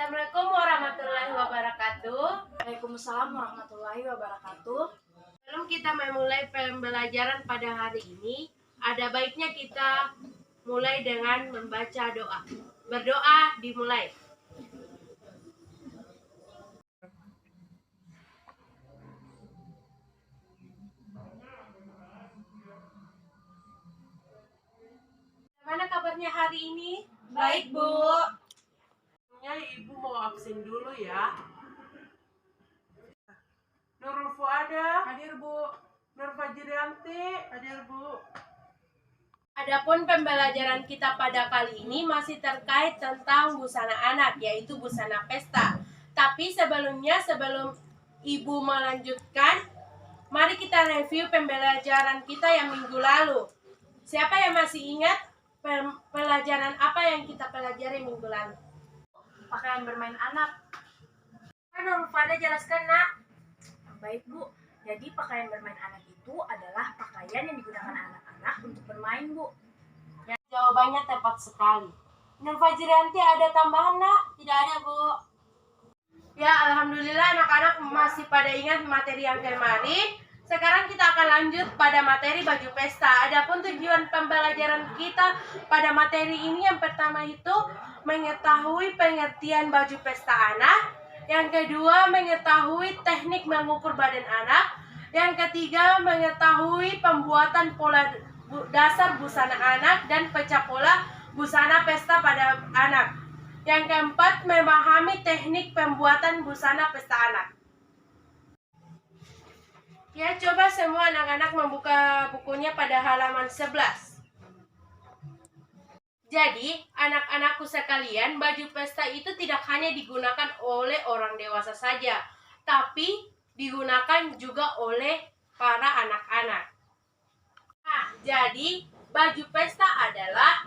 Assalamualaikum warahmatullahi wabarakatuh. Waalaikumsalam warahmatullahi wabarakatuh. Sebelum kita memulai pembelajaran pada hari ini, ada baiknya kita mulai dengan membaca doa. Berdoa dimulai. Bagaimana kabarnya hari ini? Baik, Bu. Ibu mau absen dulu ya. Nurul Fuada. Hadir, Bu. Nur Fajrianti. Hadir, Bu. Adapun pembelajaran kita pada kali ini masih terkait tentang busana anak, yaitu busana pesta. Tapi sebelum Ibu melanjutkan, mari kita review pembelajaran kita yang minggu lalu. Siapa yang masih ingat pelajaran apa yang kita pelajari minggu lalu? Pakaian bermain anak. Nurul Fada jelaskan, Nak. Baik, Bu. Jadi pakaian bermain anak itu adalah pakaian yang digunakan anak-anak untuk bermain, Bu. Ya, jawabannya tepat sekali. Nur Fajrianti ada tambahan, Nak? Tidak ada, Bu. Ya, alhamdulillah anak-anak masih pada ingat materi yang kemarin. Sekarang kita akan lanjut pada materi baju pesta. Adapun tujuan pembelajaran kita pada materi ini yang pertama itu mengetahui pengertian baju pesta anak. Yang kedua, mengetahui teknik mengukur badan anak. Yang ketiga, mengetahui pembuatan pola dasar busana anak dan pecah pola busana pesta pada anak. Yang keempat, memahami teknik pembuatan busana pesta anak. Ya, coba semua anak-anak membuka bukunya pada halaman 11. Jadi, anak-anakku sekalian, baju pesta itu tidak hanya digunakan oleh orang dewasa saja, tapi digunakan juga oleh para anak-anak. Nah, jadi baju pesta adalah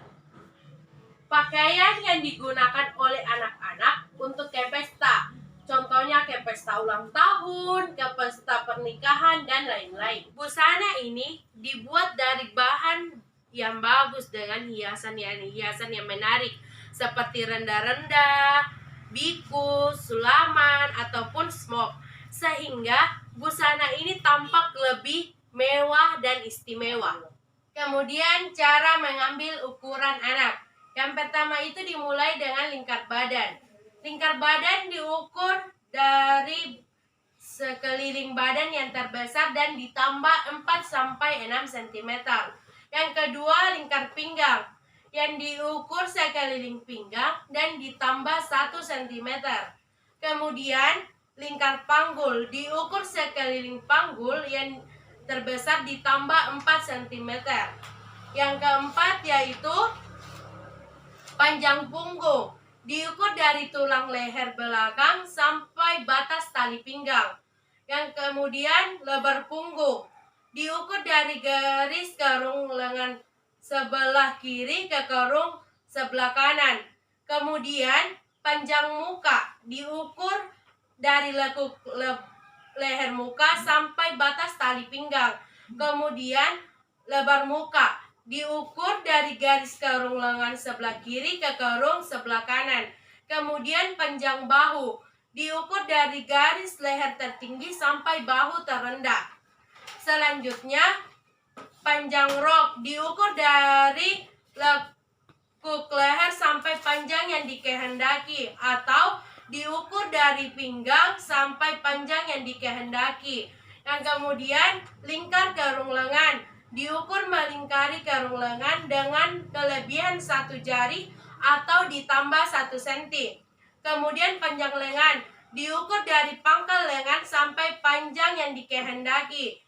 pakaian yang digunakan oleh anak-anak untuk ke pesta. Contohnya ke pesta ulang tahun, ke pesta pernikahan, dan lain-lain. Busana ini dibuat dari bahan yang bagus dengan hiasan yang menarik seperti renda-renda, bikus, sulaman, ataupun smock, sehingga busana ini tampak lebih mewah dan istimewa. Kemudian cara mengambil ukuran anak. Yang pertama itu dimulai dengan lingkar badan. Lingkar badan diukur dari sekeliling badan yang terbesar dan ditambah 4-6 cm. Yang kedua, lingkar pinggang yang diukur sekeliling pinggang dan ditambah 1 cm. Kemudian, lingkar panggul diukur sekeliling panggul yang terbesar ditambah 4 cm. Yang keempat yaitu panjang punggung diukur dari tulang leher belakang sampai batas tali pinggang. Yang kemudian lebar punggung diukur dari garis kerung lengan sebelah kiri ke kerung sebelah kanan. Kemudian panjang muka diukur dari lekuk leher muka sampai batas tali pinggang. Kemudian lebar muka diukur dari garis kerung lengan sebelah kiri ke kerung sebelah kanan. Kemudian panjang bahu diukur dari garis leher tertinggi sampai bahu terendah. Selanjutnya, panjang rok diukur dari lekuk leher sampai panjang yang dikehendaki atau diukur dari pinggang sampai panjang yang dikehendaki. Yang kemudian, lingkar kerung lengan diukur melingkari kerung lengan dengan kelebihan 1 jari atau ditambah 1 cm. Kemudian panjang lengan diukur dari pangkal lengan sampai panjang yang dikehendaki.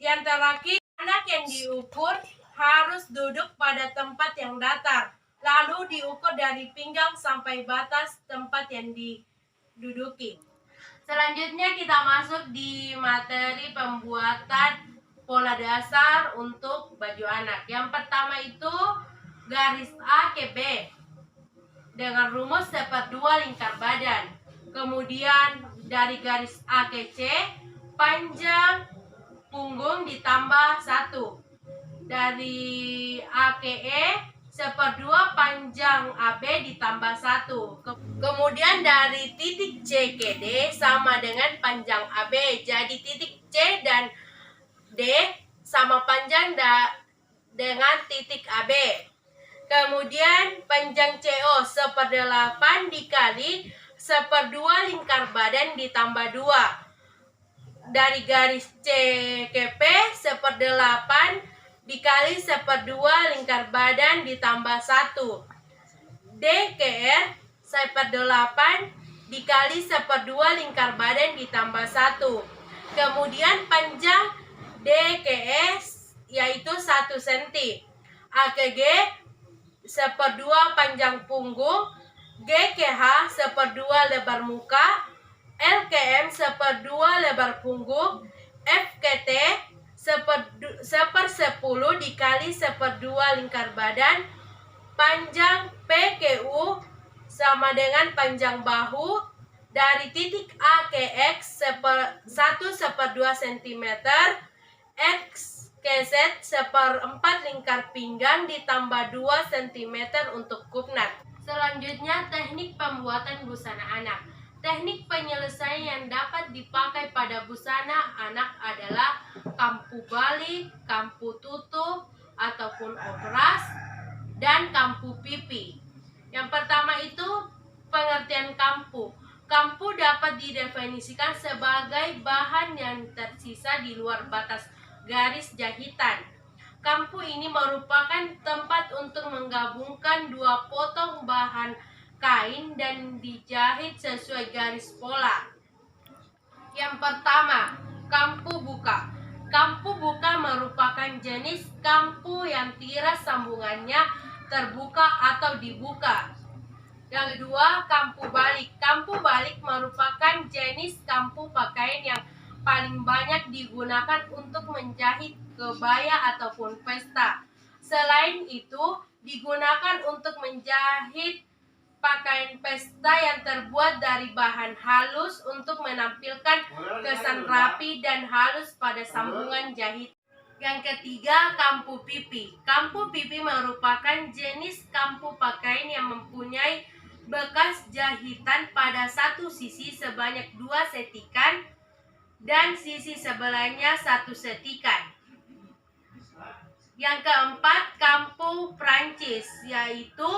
Yang terakhir, anak yang diukur harus duduk pada tempat yang datar, lalu diukur dari pinggang sampai batas tempat yang diduduki. Selanjutnya kita masuk di materi pembuatan pola dasar untuk baju anak. Yang pertama itu garis A ke B dengan rumus 1/2 lingkar badan. Kemudian dari garis A ke C, panjang punggung ditambah 1. Dari A ke E, 1/2 panjang AB ditambah 1. Kemudian dari titik C ke D sama dengan panjang AB. Jadi titik C dan D sama panjang dengan titik AB. Kemudian panjang CO 1/8 dikali 1/2 lingkar badan ditambah 2. Dari garis C ke P 1/8 dikali 1/2 lingkar badan ditambah 1. D ke R 1/8 dikali 1/2 lingkar badan ditambah 1. Kemudian panjang D ke S yaitu 1 cm. A ke G 1/2 panjang punggung, G ke H 1/2 lebar muka, L ke M 1/2 lebar punggung, F ke T 1/10 dikali 1/2 lingkar badan, panjang P ke U sama dengan panjang bahu, dari titik A ke X 1/2 cm, X ke Z 1/4 lingkar pinggang ditambah 2 cm untuk kupnat. Selanjutnya teknik pembuatan busana anak. Teknik penyelesaian yang dapat dipakai pada busana anak adalah kampu balik, kampu tutup ataupun obras, dan kampu pipi. Yang pertama itu pengertian kampu. Kampu dapat didefinisikan sebagai bahan yang tersisa di luar batas garis jahitan. Kampu ini merupakan tempat untuk menggabungkan dua potong bahan kain dan dijahit sesuai garis pola. Yang pertama, kampu buka. Kampu buka merupakan jenis kampu yang tiras sambungannya terbuka atau dibuka. Yang kedua, kampu balik. Kampu balik merupakan jenis kampu pakaian yang paling banyak digunakan untuk menjahit kebaya ataupun pesta. Selain itu, digunakan untuk menjahit pakaian pesta yang terbuat dari bahan halus untuk menampilkan kesan rapi dan halus pada sambungan jahit. Yang ketiga, kampu pipi. Kampu pipi merupakan jenis kampu pakaian yang mempunyai bekas jahitan pada satu sisi sebanyak 2 setikan dan sisi sebelahnya 1 setikan. Yang keempat, kampu Prancis, yaitu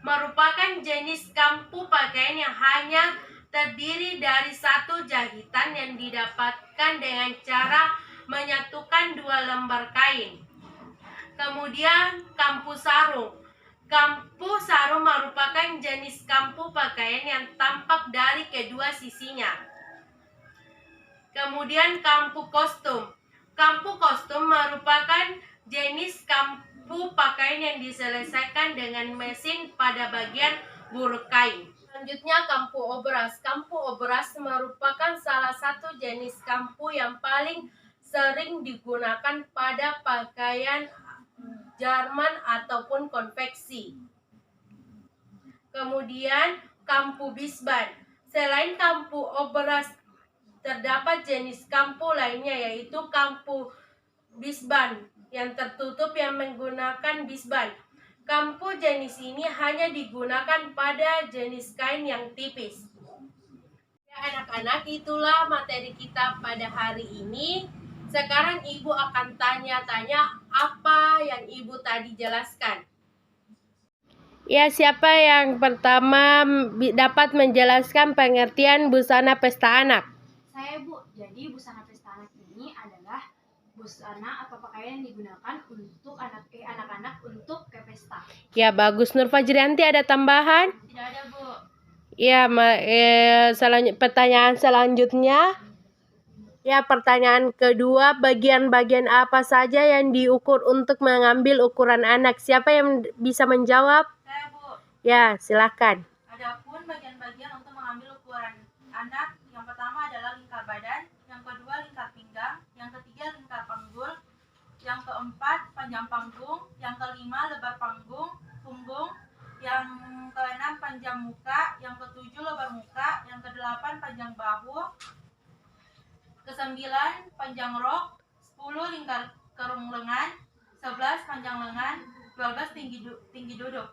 merupakan jenis kampu pakaian yang hanya terdiri dari 1 jahitan yang didapatkan dengan cara menyatukan 2 lembar kain. Kemudian kampu sarung. Kampu sarung merupakan jenis kampu pakaian yang tampak dari kedua sisinya. Kemudian kampu kostum. Kampu kostum merupakan jenis kampu pakaian yang diselesaikan dengan mesin pada bagian buruk kain. Selanjutnya kampu obras. Kampu obras merupakan salah satu jenis kampu yang paling sering digunakan pada pakaian Jerman ataupun konveksi. Kemudian kampu bisban. Selain kampu obras, terdapat jenis kampu lainnya yaitu kampu bisban yang tertutup yang menggunakan bisban. Kampu jenis ini hanya digunakan pada jenis kain yang tipis. Ya anak-anak, itulah materi kita pada hari ini. Sekarang Ibu akan tanya-tanya apa yang Ibu tadi jelaskan. Ya, siapa yang pertama dapat menjelaskan pengertian busana pesta anak? Saya, Bu. Jadi busana pesta anak ini adalah busana atau pakaian yang digunakan untuk anak-anak untuk ke pesta. Ya, bagus. Nur Fajrianti ada tambahan? Tidak ada, Bu. Ya, pertanyaan selanjutnya. Ya, pertanyaan kedua, bagian-bagian apa saja yang diukur untuk mengambil ukuran anak? Siapa yang bisa menjawab? Saya, Bu. Ya, silakan. Adapun bagian-bagian untuk mengambil ukuran anak, yang pertama adalah lingkar badan, yang kedua lingkar pinggang, yang ketiga lingkar panggul, yang keempat panjang panggung, yang kelima lebar punggung, yang keenam panjang muka, yang ketujuh lebar muka, yang kedelapan panjang bahu, ke-9 panjang rok, 10 lingkar kerung lengan, 11 panjang lengan, 12 tinggi duduk.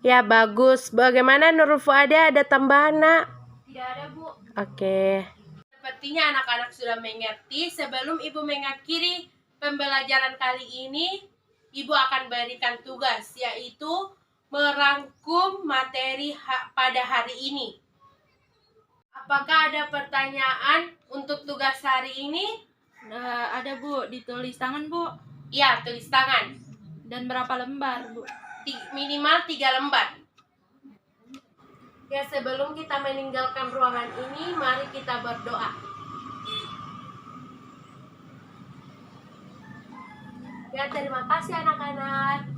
Ya, bagus. Bagaimana Nurul Fuada, ada tambahan, Nak? Tidak ada, Bu. Oke. Sepertinya anak-anak sudah mengerti. Sebelum Ibu mengakhiri pembelajaran kali ini, Ibu akan berikan tugas, yaitu merangkum materi pada hari ini. Apakah ada pertanyaan untuk tugas hari ini? Ada Bu, ditulis tangan Bu. Ya, tulis tangan. Dan berapa lembar Bu? Minimal 3 lembar. Ya, sebelum kita meninggalkan ruangan ini, mari kita berdoa. Ya, terima kasih anak-anak.